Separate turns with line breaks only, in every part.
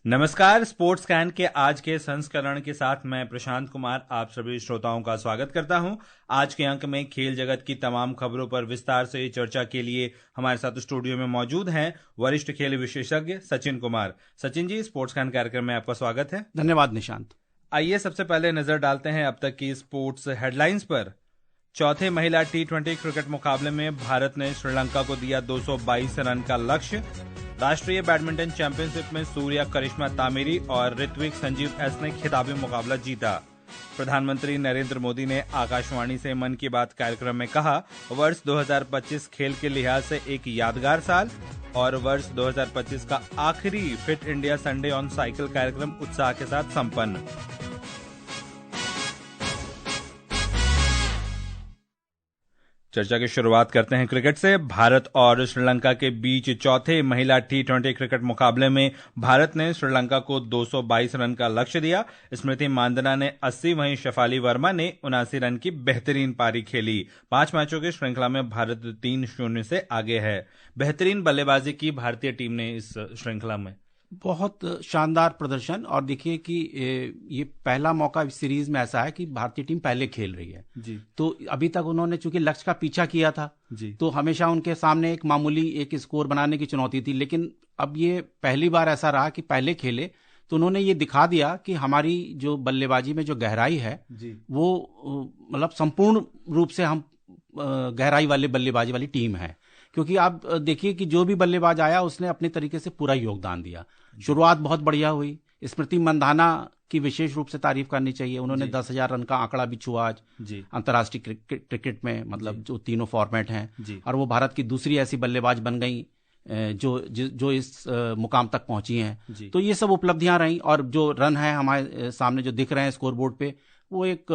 नमस्कार। Sports can के आज के संस्करण के साथ मैं प्रशांत कुमार आप सभी श्रोताओं का स्वागत करता हूं। आज के अंक में खेल जगत की तमाम खबरों पर विस्तार से चर्चा के लिए हमारे साथ स्टूडियो में मौजूद हैं वरिष्ठ खेल विशेषज्ञ सचिन कुमार। सचिन जी, स्पोर्ट्स कैन कार्यक्रम में आपका स्वागत है।
धन्यवाद निशांत।
आइए सबसे पहले नजर डालते हैं अब तक की स्पोर्ट्स हेडलाइंस पर। चौथे महिला T20 क्रिकेट मुकाबले में भारत ने श्रीलंका को दिया 222 रन का लक्ष्य। राष्ट्रीय बैडमिंटन चैंपियनशिप में सूर्या करिश्मा तामिरी और ऋत्विक संजीव एस ने खिताबी मुकाबला जीता। प्रधानमंत्री नरेंद्र मोदी ने आकाशवाणी से मन की बात कार्यक्रम में कहा, वर्ष 2025 खेल के लिहाज से एक यादगार साल और वर्ष 2025 का आखिरी fit India Sunday on cycle कार्यक्रम उत्साह के साथ संपन्न। चर्चा की शुरुआत करते हैं क्रिकेट से। भारत और श्रीलंका के बीच चौथे महिला T20 क्रिकेट मुकाबले में भारत ने श्रीलंका को 222 रन का लक्ष्य दिया। स्मृति मांदना ने 80, वहीं शेफाली वर्मा ने 79 रन की बेहतरीन पारी खेली। 5 मैचों की श्रृंखला में भारत 3-0 से आगे है। बेहतरीन बल्लेबाजी की भारतीय टीम ने इस श्रृंखला में।
बहुत शानदार प्रदर्शन। और देखिए कि ये पहला मौका इस सीरीज में ऐसा है कि भारतीय टीम पहले खेल रही है
जी।
तो अभी तक उन्होंने चूंकि लक्ष्य का पीछा किया था
जी,
तो हमेशा उनके सामने एक मामूली एक स्कोर बनाने की चुनौती थी, लेकिन अब ये पहली बार ऐसा रहा कि पहले खेले तो उन्होंने ये दिखा दिया कि हमारी जो बल्लेबाजी में जो गहराई है
जी,
वो मतलब संपूर्ण रूप से हम गहराई वाले बल्लेबाजी वाली टीम है। क्योंकि आप देखिए कि जो भी बल्लेबाज आया उसने अपने तरीके से पूरा योगदान दिया। शुरुआत बहुत बढ़िया हुई। स्मृति मंधाना की विशेष रूप से तारीफ करनी चाहिए। उन्होंने 10,000 रन का आंकड़ा भी छुआ आज अंतर्राष्ट्रीय क्रिकेट में, मतलब जो तीनों फॉर्मेट हैं, और वो भारत की दूसरी ऐसी बल्लेबाज बन गई जो इस मुकाम तक पहुंची हैं। तो ये सब उपलब्धियां रहीं और जो रन है हमारे सामने जो दिख रहे हैं स्कोरबोर्ड पे, वो एक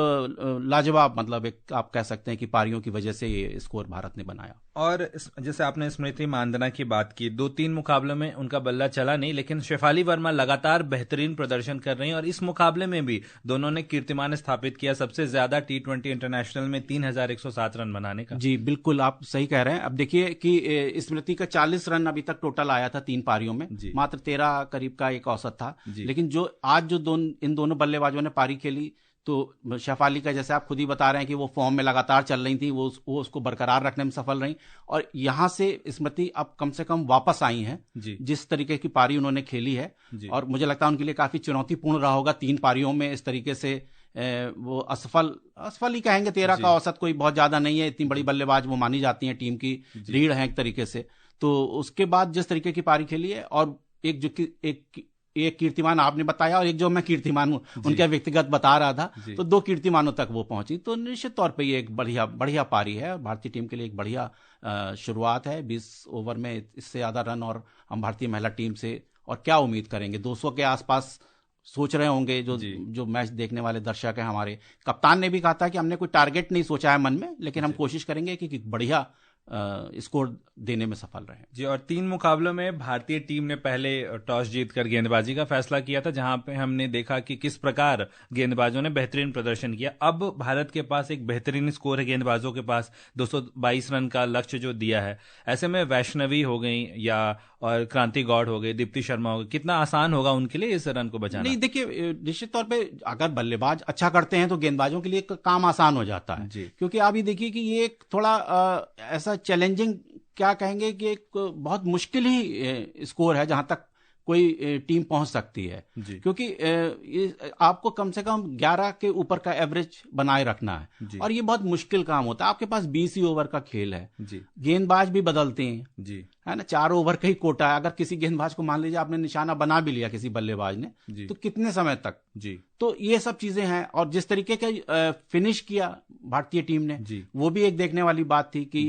लाजवाब, मतलब एक आप कह सकते हैं कि पारियों की वजह से ये स्कोर भारत ने बनाया।
और जैसे आपने स्मृति मांदना की बात की, 2-3 मुकाबलों में उनका बल्ला चला नहीं, लेकिन शेफाली वर्मा लगातार बेहतरीन प्रदर्शन कर रही हैं और इस मुकाबले में भी दोनों ने कीर्तिमान स्थापित किया, सबसे ज्यादा T20 इंटरनेशनल में 3,107 रन बनाने का।
जी बिल्कुल, आप सही कह रहे हैं। अब देखिए कि स्मृति का 40 रन अभी तक टोटल आया था 3 पारियों में, मात्र 13 करीब का एक औसत था। लेकिन जो आज जो इन दोनों बल्लेबाजों ने पारी खेली, तो शेफाली का जैसे आप खुद ही बता रहे हैं कि वो फॉर्म में लगातार चल रही थी, वो उसको बरकरार रखने में सफल रही और यहां से स्मृति अब कम से कम वापस आई हैं जिस तरीके की पारी उन्होंने खेली है। और मुझे लगता है उनके लिए काफी चुनौतीपूर्ण रहा होगा 3 पारियों में इस तरीके से वो असफल ही कहेंगे। 13 का औसत कोई बहुत ज्यादा नहीं है, इतनी बड़ी बल्लेबाज वो मानी जाती है, टीम की रीढ़ है एक तरीके से। तो उसके बाद जिस तरीके की पारी खेली है, और एक कीर्तिमान आपने बताया और एक जो मैं कीर्तिमान उनके व्यक्तिगत बता रहा था, तो 2 कीर्तिमानों तक वो पहुंची। तो निश्चित तौर पे ये एक बढ़िया पारी है, भारतीय टीम के लिए एक बढ़िया शुरुआत है। 20 ओवर में इससे ज्यादा रन और हम भारतीय महिला टीम से और क्या उम्मीद करेंगे। 200 के आसपास सोच रहे होंगे जो मैच देखने वाले दर्शक हैं। हमारे कप्तान ने भी कहा था कि हमने कोई टारगेट नहीं सोचा है मन में, लेकिन हम कोशिश करेंगे कि बढ़िया स्कोर देने में सफल रहे जी।
और 3 मुकाबलों में भारतीय टीम ने पहले टॉस जीतकर गेंदबाजी का फैसला किया था, जहां पे हमने देखा कि किस प्रकार गेंदबाजों ने बेहतरीन प्रदर्शन किया। अब भारत के पास एक बेहतरीन स्कोर है, गेंदबाजों के पास 222 रन का लक्ष्य जो दिया है। ऐसे में वैष्णवी हो गई या और क्रांति गौड़ हो गई, दीप्ति शर्मा हो गई, कितना आसान होगा उनके लिए इस रन को बचाना?
नहीं, देखिए निश्चित तौर पे अगर बल्लेबाज अच्छा करते हैं तो गेंदबाजों के लिए काम आसान हो जाता है। क्योंकि आप ये देखिए कि ये एक थोड़ा ऐसा चैलेंजिंग, क्या कहेंगे कि एक बहुत मुश्किल ही स्कोर है जहां तक कोई टीम पहुंच सकती है। क्योंकि आपको कम से कम 11 के ऊपर का एवरेज बनाए रखना है और ये बहुत मुश्किल काम होता है। आपके पास 20 ही ओवर का खेल है, गेंदबाज भी बदलते हैं, है ना। 4 ओवर का ही कोटा है। अगर किसी गेंदबाज को मान लीजिए आपने निशाना बना भी लिया किसी बल्लेबाज ने, तो कितने समय तक तो ये सब चीजें हैं। और जिस तरीके का फिनिश किया भारतीय टीम ने, वो भी एक देखने वाली बात थी कि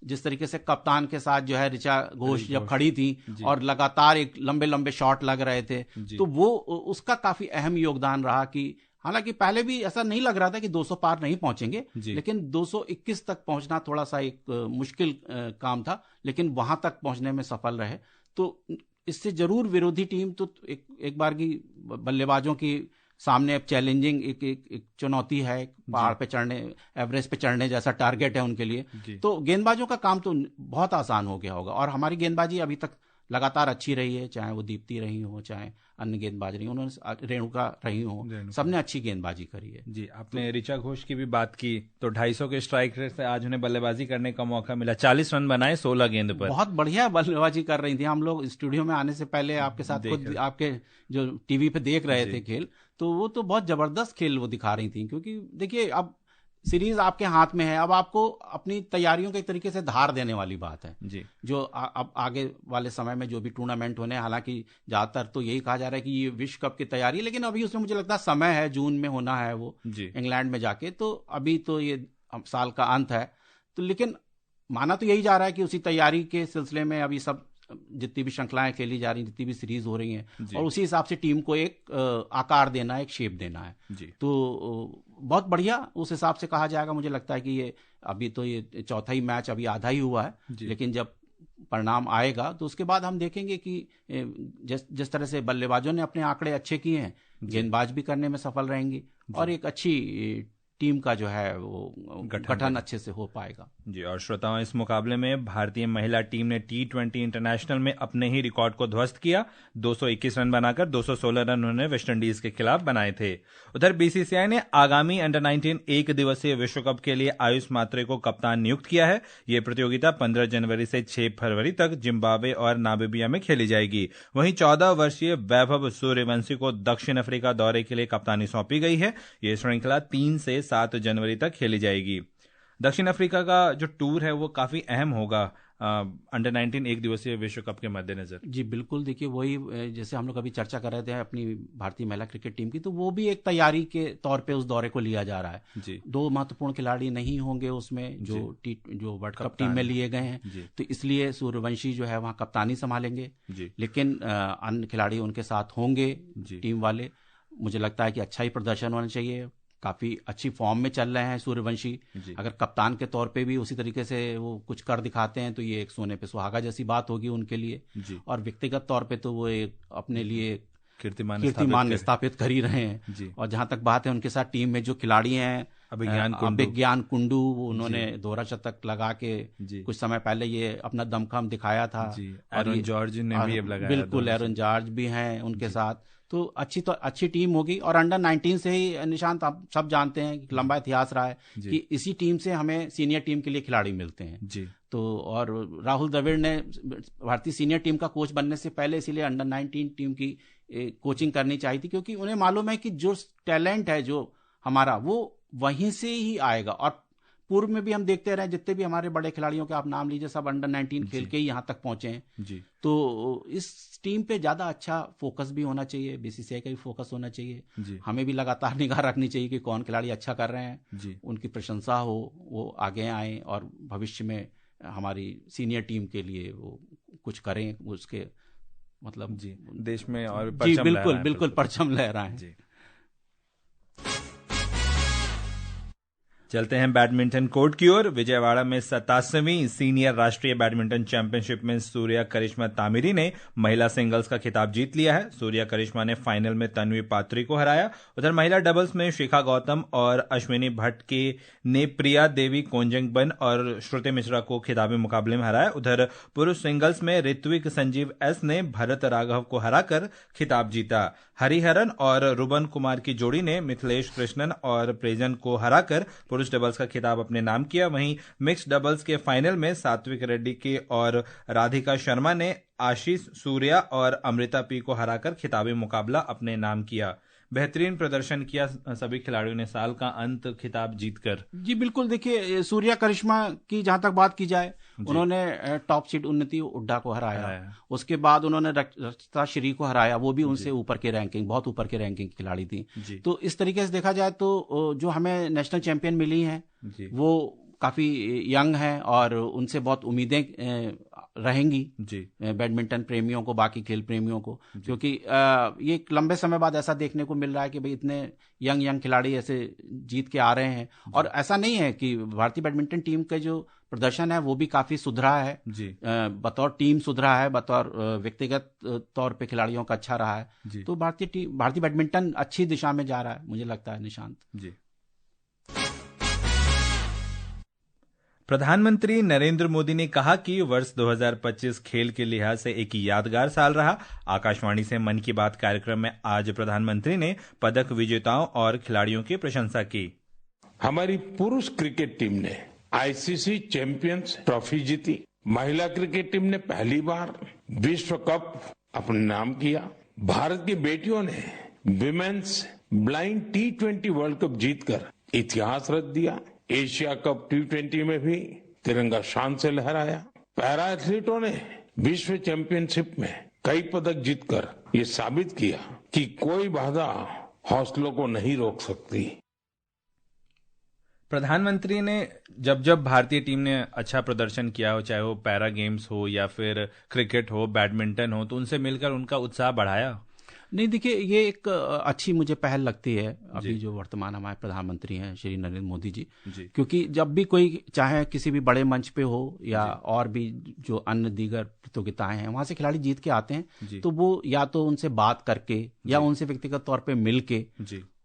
जिस तरीके से कप्तान के साथ जो है ऋचा घोष जब खड़ी थी और लगातार एक लंबे लंबे शॉट लग रहे थे, तो वो उसका काफी अहम योगदान रहा। कि हालांकि पहले भी ऐसा नहीं लग रहा था कि 200 पार नहीं पहुंचेंगे, लेकिन 221 तक पहुंचना थोड़ा सा एक मुश्किल काम था, लेकिन वहां तक पहुंचने में सफल रहे। तो इससे जरूर विरोधी टीम तो एक बार की बल्लेबाजों की सामने अब चैलेंजिंग एक चुनौती है, पहाड़ पे चढ़ने, एवरेस्ट पे चढ़ने जैसा टारगेट है उनके लिए। तो गेंदबाजों का काम तो बहुत आसान हो गया होगा और हमारी गेंदबाजी अभी तक लगातार अच्छी रही है, चाहे वो दीप्ति रही हो, चाहे अन्य गेंदबाज रही, उन्होंने रेणुका रही हो, सबने अच्छी गेंदबाजी करी है।
जी, आपने ऋचा घोष की भी बात की, तो 250 के स्ट्राइक रेट से आज उन्हें बल्लेबाजी करने का मौका मिला, 40 रन बनाए 16 गेंद पर।
बहुत बढ़िया बल्लेबाजी कर रही थी। हम लोग स्टूडियो में आने से पहले आपके साथ खुद आपके जो टीवी पे देख रहे थे खेल, तो वो तो बहुत जबरदस्त खेल वो दिखा रही थी, क्योंकि देखिए अब सीरीज आपके हाथ में है, अब आपको अपनी तैयारियों के एक तरीके से धार देने वाली बात है
जी।
जो अब आगे वाले समय में जो भी टूर्नामेंट होने, हालांकि ज्यादातर तो यही कहा जा रहा है कि ये विश्व कप की तैयारी, लेकिन अभी उसमें मुझे लगता है समय है, जून में होना है वो इंग्लैंड में जाके, तो अभी तो ये साल का अंत है, तो लेकिन माना तो यही जा रहा है कि उसी तैयारी के सिलसिले में अभी सब जितनी भी श्रृंखलाएं खेली जा रही हैं, जितनी भी सीरीज हो रही हैं, और उसी हिसाब से टीम को एक आकार देना है, एक शेप देना है जी। तो बहुत बढ़िया उस हिसाब से कहा जाएगा। मुझे लगता है कि ये अभी तो ये चौथा ही मैच अभी आधा ही हुआ है, लेकिन जब परिणाम आएगा तो उसके बाद हम देखेंगे कि जिस तरह से बल्लेबाजों ने अपने आंकड़े अच्छे किए हैं, गेंदबाज भी करने में सफल रहेंगी और एक अच्छी टीम का जो है वो गठन अच्छे से हो पाएगा
जी। और श्रोताओं, इस मुकाबले में भारतीय महिला टीम ने T20 इंटरनेशनल में अपने ही रिकॉर्ड को ध्वस्त किया। 221 रन बनाकर 216 रन उन्होंने वेस्टइंडीज के खिलाफ बनाए थे। उधर बीसीसीआई ने आगामी अंडर-19 एक दिवसीय विश्व कप के लिए आयुष मात्रे को कप्तान नियुक्त किया है। ये प्रतियोगिता 15 जनवरी से 6 फरवरी तक जिम्बाब्वे और नामीबिया में खेली जाएगी। वहीं 14 वर्षीय वैभव सूर्यवंशी को दक्षिण अफ्रीका दौरे के लिए कप्तानी सौंपी गई है। ये श्रृंखला 3 से 7 जनवरी तक खेली जाएगी। दक्षिण अफ्रीका का जो टूर है वो काफी अहम होगा अंडर-19 एक दिवसीय विश्व कप के मद्देनजर।
जी बिल्कुल, देखिए वही जैसे हम लोग अभी चर्चा कर रहे थे अपनी भारतीय महिला क्रिकेट टीम की, तो वो भी एक तैयारी के तौर पे उस दौरे को लिया जा रहा है जी। 2 महत्वपूर्ण खिलाड़ी नहीं होंगे उसमें जो वर्ल्ड कप टीम में लिए गए हैं, तो इसलिए सूर्यवंशी जो है वहाँ कप्तानी संभालेंगे, लेकिन अन्य खिलाड़ी उनके साथ होंगे टीम वाले। मुझे लगता है कि अच्छा ही प्रदर्शन होना चाहिए। काफी अच्छी फॉर्म में चल रहे हैं सूर्यवंशी, अगर कप्तान के तौर पे भी उसी तरीके से वो कुछ कर दिखाते हैं तो ये एक सोने पे सुहागा जैसी बात होगी उनके लिए। और व्यक्तिगत तौर पे तो वो एक अपने लिए कीर्तिमान स्थापित कर ही रहे हैं। और जहां तक बात है उनके साथ टीम में जो खिलाड़ी हैं, अभिज्ञान कुंडू, उन्होंने दोहरा शतक लगा के कुछ समय पहले ये अपना दमखम दिखाया था।
एरन जॉर्ज ने भी अब लगाया,
बिल्कुल एरन जॉर्ज भी हैं उनके साथ, तो अच्छी टीम होगी। और अंडर-19 से ही निशांत आप सब जानते हैं कि लंबा इतिहास रहा है कि इसी टीम से हमें सीनियर टीम के लिए खिलाड़ी मिलते हैं जी। तो और राहुल द्रविड़ ने भारतीय सीनियर टीम का कोच बनने से पहले इसीलिए अंडर-19 टीम की कोचिंग करनी चाहिए थी, क्योंकि उन्हें मालूम है कि जो टैलेंट है जो हमारा वो वहीं से ही आएगा। और पूर्व में भी हम देखते रहे, जितने भी हमारे बड़े खिलाड़ियों के आप नाम लीजिए, सब अंडर-19 खेल के ही यहाँ तक पहुंचे हैं जी। तो इस टीम पे ज्यादा अच्छा फोकस भी होना चाहिए, बीसीसीआई का भी फोकस होना चाहिए जी। हमें भी लगातार निगाह रखनी चाहिए कि कौन खिलाड़ी अच्छा कर रहे हैं जी। उनकी प्रशंसा हो, वो आगे आए और भविष्य में हमारी सीनियर टीम के लिए वो कुछ करें, उसके मतलब
जी देश में और
जी बिल्कुल परचम लहराएं जी।
चलते हैं बैडमिंटन कोर्ट की ओर। विजयवाड़ा में 87वीं सीनियर राष्ट्रीय बैडमिंटन चैंपियनशिप में सूर्या करिश्मा तामिरी ने महिला सिंगल्स का खिताब जीत लिया है। सूर्या करिश्मा ने फाइनल में तन्वी पात्री को हराया। उधर महिला डबल्स में शिखा गौतम और अश्विनी भट्ट ने प्रिया देवी कोंजंगबन और श्रुति मिश्रा को खिताबी मुकाबले में हराया। उधर पुरुष सिंगल्स में ऋत्विक संजीव एस ने भरत राघव को हराकर खिताब जीता। हरिहरन और रुबन कुमार की जोड़ी ने मिथिलेश कृष्णन और प्रेजन को हराकर पुरुष डबल्स का खिताब अपने नाम किया। वहीं मिक्स डबल्स के फाइनल में सात्विक रेड्डी के और राधिका शर्मा ने आशीष सूर्या और अमृता पी को हराकर खिताबी मुकाबला अपने नाम किया। बेहतरीन प्रदर्शन किया सभी खिलाड़ियों ने साल का अंत खिताब जीतकर
जी। बिल्कुल, देखिए सूर्या करिश्मा की जहां तक बात की जाए, उन्होंने टॉप सीड उन्नति उड्डा को हराया, उसके बाद उन्होंने रक्षिता श्री को हराया, वो भी उनसे ऊपर के रैंकिंग, बहुत ऊपर के रैंकिंग खिलाड़ी थी। तो इस तरीके से देखा जाए तो जो हमें नेशनल चैंपियन मिली हैं वो काफी यंग हैं और उनसे बहुत उम्मीदें रहेंगी जी बैडमिंटन प्रेमियों को, बाकी खेल प्रेमियों को, क्योंकि ये एक लंबे समय बाद ऐसा देखने को मिल रहा है कि भाई इतने यंग खिलाड़ी ऐसे जीत के आ रहे हैं। और ऐसा नहीं है कि भारतीय बैडमिंटन टीम का जो प्रदर्शन है वो भी काफी सुधरा है जी। बतौर टीम सुधरा है, बतौर व्यक्तिगत तौर पे खिलाड़ियों का अच्छा रहा है। तो भारतीय बैडमिंटन अच्छी दिशा में जा रहा है, मुझे लगता है निशांत जी।
प्रधानमंत्री नरेंद्र मोदी ने कहा कि वर्ष 2025 खेल के लिहाज से एक यादगार साल रहा। आकाशवाणी से मन की बात कार्यक्रम में आज प्रधानमंत्री ने पदक विजेताओं और खिलाड़ियों की प्रशंसा की।
हमारी पुरुष क्रिकेट टीम ने आईसीसी चैंपियंस ट्रॉफी जीती। महिला क्रिकेट टीम ने पहली बार विश्व कप अपने नाम किया। भारत की बेटियों ने women's blind T20 world cup जीतकर इतिहास रच दिया। एशिया कप T20 में भी तिरंगा शान से लहराया। पैरा एथलीटों ने विश्व चैंपियनशिप में कई पदक जीतकर ये साबित किया कि कोई बाधा हौसलों को नहीं रोक सकती।
प्रधानमंत्री ने जब भारतीय टीम ने अच्छा प्रदर्शन किया हो, चाहे वो पैरा गेम्स हो या फिर क्रिकेट हो, बैडमिंटन हो, तो उनसे मिलकर उनका उत्साह बढ़ाया।
नहीं, देखिए, ये एक अच्छी मुझे पहल लगती है अभी जो वर्तमान हमारे प्रधानमंत्री हैं श्री नरेंद्र मोदी जी, क्योंकि जब भी कोई चाहे किसी भी बड़े मंच पे हो या और भी जो अन्य दीगर प्रतियोगिताएं हैं, वहां से खिलाड़ी जीत के आते हैं, तो वो या तो उनसे बात करके या उनसे व्यक्तिगत तौर पे मिल के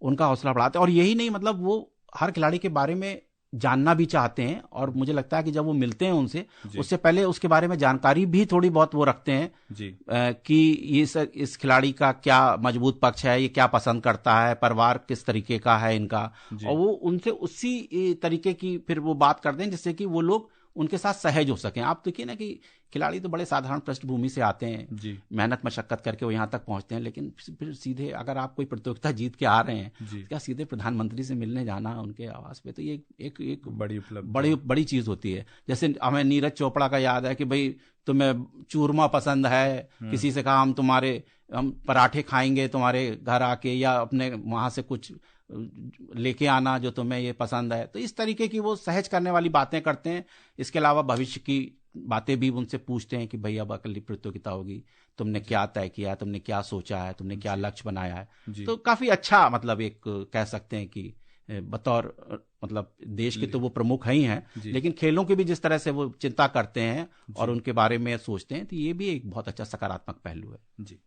उनका हौसला बढ़ाते हैं। और यही नहीं, मतलब वो हर खिलाड़ी के बारे में जानना भी चाहते हैं, और मुझे लगता है कि जब वो मिलते हैं उनसे, उससे पहले उसके बारे में जानकारी भी थोड़ी बहुत वो रखते हैं कि इस खिलाड़ी का क्या मजबूत पक्ष है, ये क्या पसंद करता है, परिवार किस तरीके का है इनका, और वो उनसे उसी तरीके की फिर वो बात करते हैं जिससे कि वो लोग उनके साथ सहज हो सकें। आप देखिए ना कि खिलाड़ी तो बड़े साधारण पृष्ठभूमि से आते हैं, मेहनत मशक्कत करके वो यहाँ तक पहुंचते हैं, लेकिन फिर सीधे अगर आप कोई प्रतियोगिता जीत के आ रहे हैं, क्या सीधे प्रधानमंत्री से मिलने जाना उनके आवास पे, तो ये एक बड़ी चीज होती है। जैसे हमें नीरज चोपड़ा का याद है कि भाई तुम्हें चूरमा पसंद है, किसी से कहा हम पराठे खाएंगे तुम्हारे घर आके, या अपने वहां से कुछ लेके आना जो तुम्हें ये पसंद है। तो इस तरीके की वो सहज करने वाली बातें करते हैं। इसके अलावा भविष्य की बातें भी उनसे पूछते हैं कि भाई अब अगली प्रतियोगिता होगी, तुमने क्या तय किया है, तुमने क्या सोचा है, तुमने क्या लक्ष्य बनाया है। तो काफी अच्छा, मतलब एक कह सकते हैं कि बतौर मतलब देश के तो वो प्रमुख ही हैं, लेकिन खेलों की भी जिस तरह से वो चिंता करते हैं और उनके बारे में सोचते हैं, तो ये भी एक बहुत अच्छा सकारात्मक पहलू है। जी।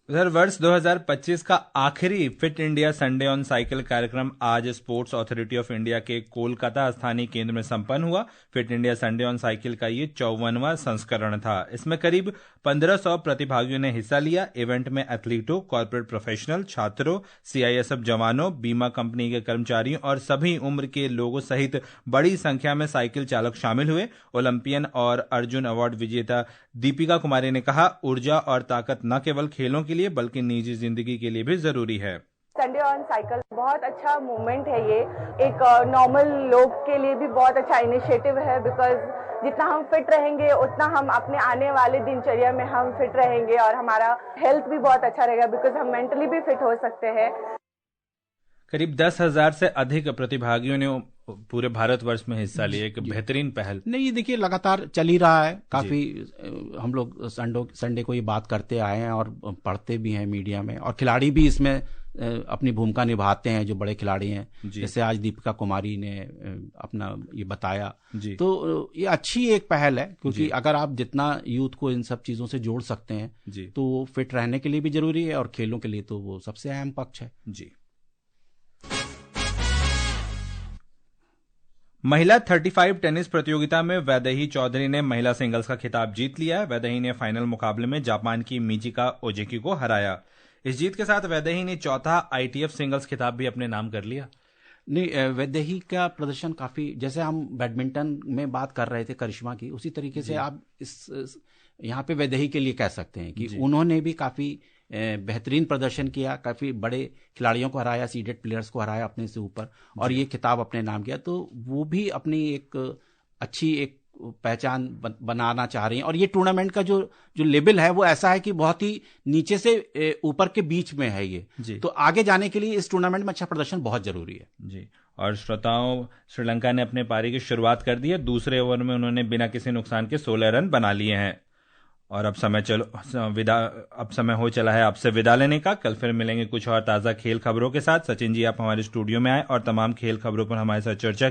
उधर वर्ष 2025 का आखिरी fit India Sunday on cycle कार्यक्रम आज स्पोर्ट्स अथॉरिटी ऑफ इंडिया के कोलकाता स्थानीय केंद्र में संपन्न हुआ। Fit India Sunday on cycle का ये 54वां संस्करण था। इसमें करीब 1500 प्रतिभागियों ने हिस्सा लिया। इवेंट में एथलीटों, कॉर्पोरेट प्रोफेशनल, छात्रों, CISF जवानों, बीमा कंपनी के कर्मचारियों और सभी उम्र के लोगों सहित बड़ी संख्या में साइकिल चालक शामिल हुए। ओलंपियन और अर्जुन अवार्ड विजेता दीपिका कुमारी ने कहा, ऊर्जा और ताकत न केवल खेलों के लिए बल्कि निजी जिंदगी के लिए भी जरूरी है।
संडे ऑन साइकिल बहुत अच्छा मूवमेंट है। ये एक नॉर्मल लोग के लिए भी बहुत अच्छा इनिशिएटिव है, बिकॉज जितना हम फिट रहेंगे उतना हम अपने आने वाले दिनचर्या में हम फिट रहेंगे और हमारा हेल्थ भी बहुत अच्छा रहेगा, बिकॉज हम मेंटली भी फिट हो सकते हैं।
करीब 10,000 से अधिक प्रतिभागियों ने पूरे भारतवर्ष में हिस्सा लिया। एक बेहतरीन पहल।
नहीं, ये देखिए लगातार चल ही रहा है। काफी हम लोग संडे को ये बात करते आए हैं और पढ़ते भी हैं मीडिया में, और खिलाड़ी भी इसमें अपनी भूमिका निभाते हैं जो बड़े खिलाड़ी हैं। जैसे आज दीपिका कुमारी ने अपना ये बताया, तो ये अच्छी एक पहल है, क्योंकि अगर आप जितना यूथ को इन सब चीजों से जोड़ सकते हैं तो फिट रहने के लिए भी जरूरी है, और खेलों के लिए तो वो सबसे अहम पक्ष है।
जी। महिला 35 टेनिस प्रतियोगिता में वैदेही चौधरी ने महिला सिंगल्स का खिताब जीत लिया। वैदेही ने फाइनल मुकाबले में जापान की मिचिका ओजेकी को हराया। इस जीत के साथ वैदेही ने चौथा ITF सिंगल्स खिताब भी अपने नाम कर लिया।
नहीं, वैदेही का प्रदर्शन काफी, जैसे हम बैडमिंटन में बात कर रहे थे करिश्मा की, उसी तरीके से आप इस यहाँ पे वैदेही के लिए कह सकते हैं कि उन्होंने भी काफी बेहतरीन प्रदर्शन किया, काफी बड़े खिलाड़ियों को हराया, सीडेड प्लेयर्स को हराया अपने से ऊपर, और ये खिताब अपने नाम किया। तो वो भी अपनी एक अच्छी एक पहचान बनाना चाह रही हैं। और ये टूर्नामेंट का जो लेवल है वो ऐसा है कि बहुत ही नीचे से ऊपर के बीच में है ये। तो आगे जाने के लिए इस टूर्नामेंट में अच्छा प्रदर्शन बहुत जरूरी है।
जी। और श्रोताओं, श्रीलंका ने अपने पारी की शुरुआत कर दी है। दूसरे ओवर में उन्होंने बिना किसी नुकसान के 16 रन बना लिए हैं। और अब समय हो चला है आपसे विदा लेने का। कल फिर मिलेंगे कुछ और ताज़ा खेल खबरों के साथ। सचिन जी, आप हमारे स्टूडियो में आए और तमाम खेल खबरों पर हमारे साथ चर्चा की।